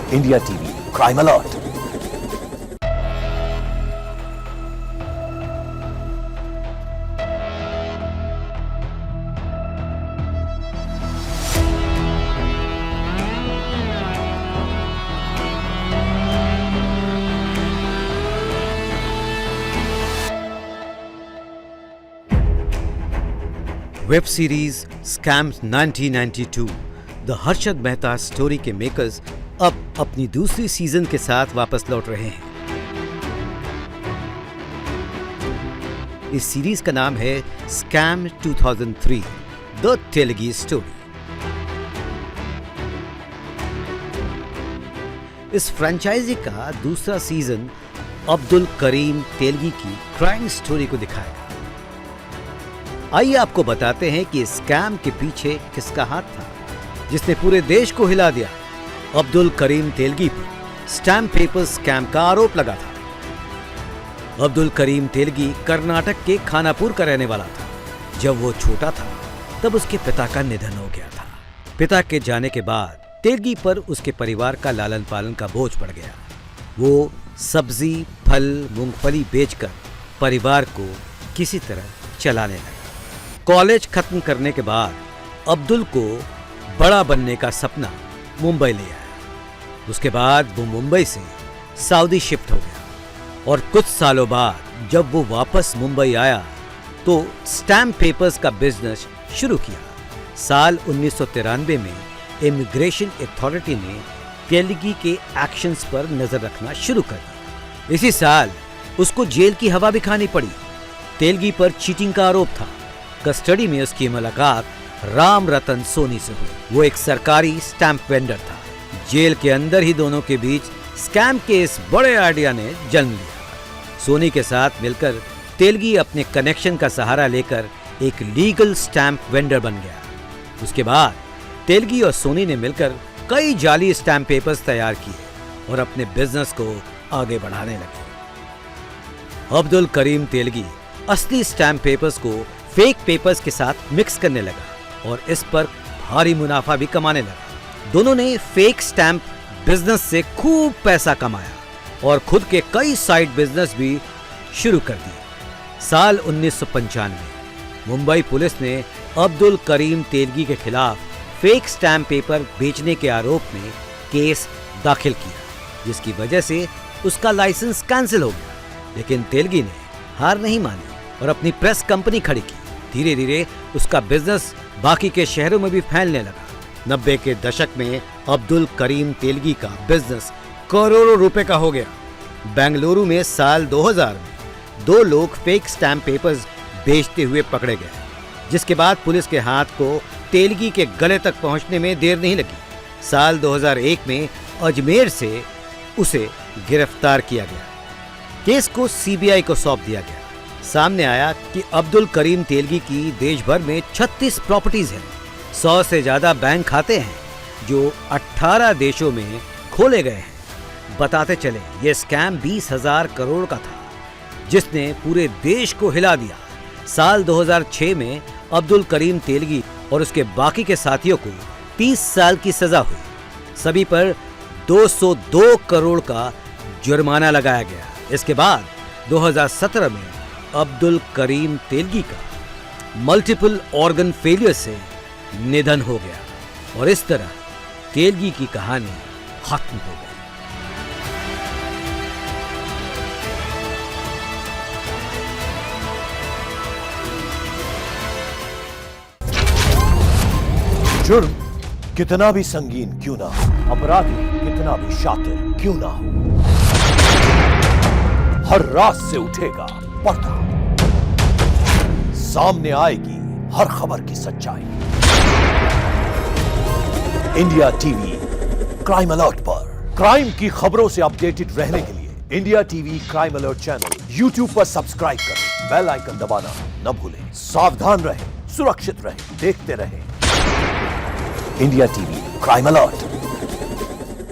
India TV crime alert. Web series scam 1992 the Harshad Mehta story के makers अब अपनी दूसरी सीजन के साथ वापस लौट रहे हैं। इस सीरीज का नाम है स्कैम 2003 द तेलगी स्टोरी। इस फ्रेंचाइजी का दूसरा सीजन अब्दुल करीम तेलगी की क्राइम स्टोरी को दिखाएगा। आइए आपको बताते हैं कि स्कैम के पीछे किसका हाथ था जिसने पूरे देश को हिला दिया। अब्दुल करीम तेलगी पर स्टैम्प पेपर स्कैम का आरोप लगा था। अब्दुल करीम तेलगी कर्नाटक के खानापुर का रहने वाला था। जब वो छोटा था तब उसके पिता का निधन हो गया था। पिता के जाने के बाद तेलगी पर उसके परिवार का लालन पालन का बोझ पड़ गया। वो सब्जी, फल, मूंगफली बेचकर परिवार को किसी तरह चलाने लगा। कॉलेज खत्म करने के बाद अब्दुल को बड़ा बनने का सपना मुंबई ले आया। उसके बाद वो मुंबई से सऊदी शिफ्ट हो गया और कुछ सालों बाद जब वो वापस मुंबई आया तो स्टैम्प पेपर्स का बिजनेस शुरू किया। साल 1993 में इमिग्रेशन अथॉरिटी ने तेलगी के एक्शंस पर नजर रखना शुरू कर दिया। इसी साल उसको जेल की हवा भी खानी पड़ी। तेलगी पर चीटिंग का आरोप था। कस्टडी में उसकी मुलाकात राम रतन सोनी से हुई। वो एक सरकारी स्टैंप वेंडर था। जेल के अंदर ही दोनों के बीच स्कैम के इस बड़े आइडिया ने जन्म लिया। सोनी के साथ मिलकर तेलगी अपने कनेक्शन का सहारा लेकर एक लीगल स्टैंप वेंडर बन गया। उसके बाद तेलगी और सोनी ने मिलकर कई जाली स्टैंप पेपर्स तैयार किए और अपने बिजनेस को आगे बढ़ाने लगे। अब्दुल करीम तेलगी असली स्टैंप पेपर्स को फेक पेपर्स के साथ मिक्स करने लगा और इस पर भारी मुनाफा भी कमाने लगा। दोनों ने फेक स्टैंप बिजनेस से खूब पैसा कमाया और खुद के कई साइड बिजनेस भी शुरू कर दिए। साल 1995 मुंबई पुलिस ने अब्दुल करीम तेलगी के खिलाफ फेक स्टैंप पेपर बेचने के आरोप में केस दाखिल किया, जिसकी वजह से उसका लाइसेंस कैंसिल हो गया। लेकिन तेलगी ने हार नहीं मानी और अपनी प्रेस कंपनी खड़ी की। धीरे धीरे उसका बिजनेस बाकी के शहरों में भी फैलने लगा। 90 के दशक में अब्दुल करीम तेलगी का बिजनेस करोड़ों रुपए का हो गया। बेंगलुरु में साल 2000 में 2 लोग फेक स्टैम्प पेपर्स बेचते हुए पकड़े गए, जिसके बाद पुलिस के हाथ को तेलगी के गले तक पहुंचने में देर नहीं लगी। साल 2001 में अजमेर से उसे गिरफ्तार किया गया। केस को सीबीआई को सौंप दिया गया। सामने आया कि अब्दुल करीम तेलगी की देश भर में 36 प्रॉपर्टीज हैं। 100 से ज्यादा बैंक खाते हैं जो 18 देशों में खोले गए हैं। बताते चले ये स्कैम 20,000 करोड़ का था जिसने पूरे देश को हिला दिया। साल 2006 में अब्दुल करीम तेलगी और उसके बाकी के साथियों को 30 साल की सजा हुई। सभी पर 202 करोड़ का जुर्माना लगाया गया। इसके बाद 2017 में अब्दुल करीम तेलगी का मल्टीपल ऑर्गन फेलियर से निधन हो गया और इस तरह तेलगी की कहानी खत्म हो गई। जुर्म कितना भी संगीन क्यों ना हो, अपराधी कितना भी शातिर क्यों ना हो, हर रात से उठेगा पर्दा, सामने आएगी हर खबर की सच्चाई। इंडिया टीवी क्राइम अलर्ट पर क्राइम की खबरों से अपडेटेड रहने के लिए India TV crime alert channel YouTube पर सब्सक्राइब करें, बेल आइकन दबाना न भूलें। सावधान रहें, सुरक्षित रहें, देखते रहें इंडिया टीवी क्राइम अलर्ट।